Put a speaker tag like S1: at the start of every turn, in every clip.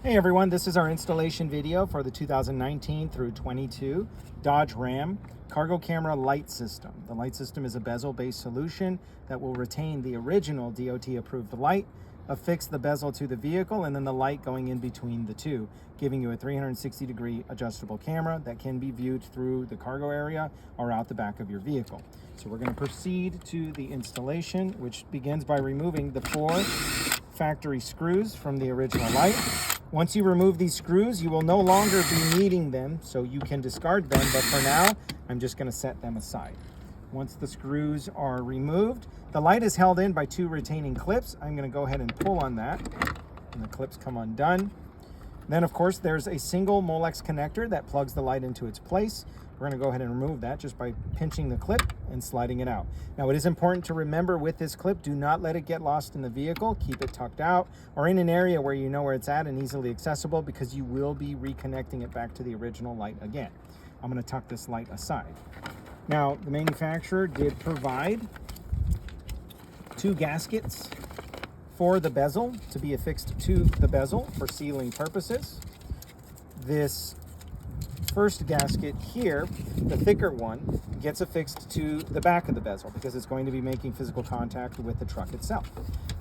S1: Hey everyone, this is our installation video for the 2019 through 22 Dodge Ram cargo camera light system. The light system is a bezel-based solution that will retain the original DOT-approved light, affix the bezel to the vehicle, and then the light going in between the two, giving you a 360-degree adjustable camera that can be viewed through the cargo area or out the back of your vehicle. So we're going to proceed to the installation, which begins by removing the 4 factory screws from the original light. Once you remove these screws, you will no longer be needing them, so you can discard them, but for now, I'm just going to set them aside. Once the screws are removed, the light is held in by 2 retaining clips. I'm going to go ahead and pull on that, and the clips come undone. Then, of course, there's a single Molex connector that plugs the light into its place. We're going to go ahead and remove that just by pinching the clip and sliding it out. Now, it is important to remember with this clip, do not let it get lost in the vehicle. Keep it tucked out or in an area where you know where it's at and easily accessible, because you will be reconnecting it back to the original light again. I'm going to tuck this light aside. Now, the manufacturer did provide 2 gaskets for the bezel to be affixed to the bezel for sealing purposes. This first gasket here, the thicker one, gets affixed to the back of the bezel because it's going to be making physical contact with the truck itself.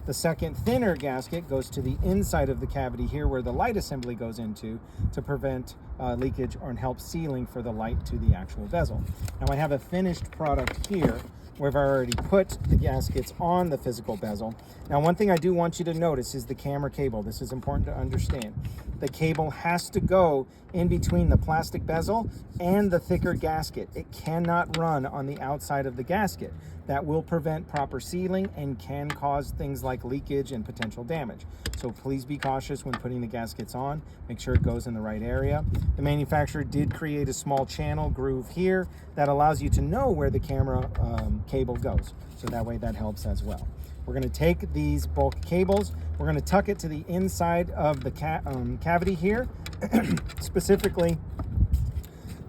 S1: The second thinner gasket goes to the inside of the cavity here where the light assembly goes into to prevent leakage or help sealing for the light to the actual bezel. Now I have a finished product here where I've already put the gaskets on the physical bezel. Now, one thing I do want you to notice is the camera cable. This is important to understand. The cable has to go in between the plastic bezel and the thicker gasket. It cannot run on the outside of the gasket. That will prevent proper sealing and can cause things like leakage and potential damage. So please be cautious when putting the gaskets on. Make sure it goes in the right area. The manufacturer did create a small channel groove here that allows you to know where the camera cable goes. So that way that helps as well. We're going to take these bulk cables, we're going to tuck it to the inside of the cavity here, specifically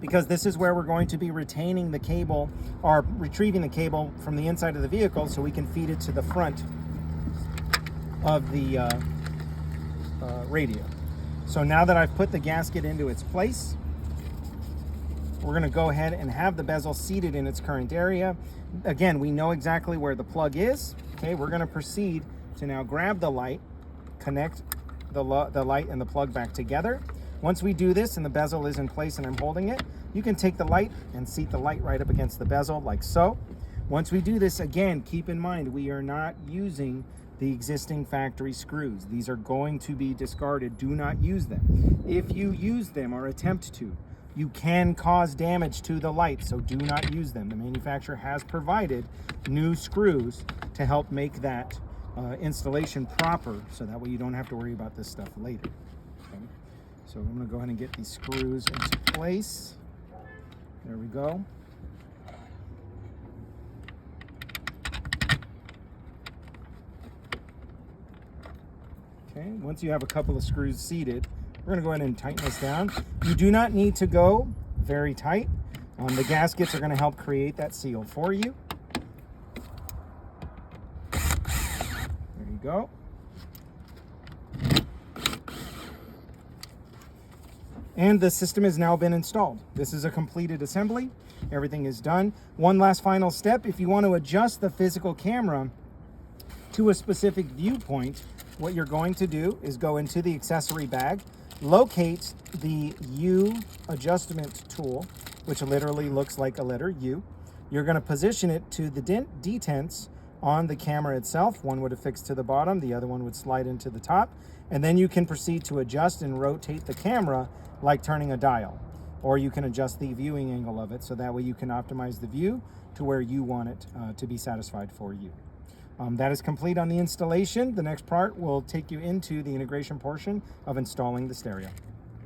S1: because this is where we're going to be retaining the cable or retrieving the cable from the inside of the vehicle so we can feed it to the front of the radio. So now that I've put the gasket into its place, we're going to go ahead and have the bezel seated in its current area. Again, we know exactly where the plug is. Okay, we're going to proceed to now grab the light, connect the light and the plug back together. Once we do this and the bezel is in place and I'm holding it, you can take the light and seat the light right up against the bezel like so. Once we do this, again, keep in mind we are not using the existing factory screws. These are going to be discarded. Do not use them. If you use them or attempt to, you can cause damage to the light, so do not use them. The manufacturer has provided new screws to help make that installation proper, so that way you don't have to worry about this stuff later. Okay? So I'm going to go ahead and get these screws into place. There we go. Okay, once you have a couple of screws seated, we're going to go ahead and tighten this down. You do not need to go very tight. The gaskets are going to help create that seal for you. There you go. And the system has now been installed. This is a completed assembly. Everything is done. One last final step. If you want to adjust the physical camera to a specific viewpoint, what you're going to do is go into the accessory bag, locate the U adjustment tool, which literally looks like a letter U. You're going to position it to the detents on the camera itself. One would affix to the bottom, the other one would slide into the top, and then you can proceed to adjust and rotate the camera like turning a dial. Or you can adjust the viewing angle of it, so that way you can optimize the view to where you want it to be satisfied for you. That is complete on the installation. The next part will take you into the integration portion of installing the stereo.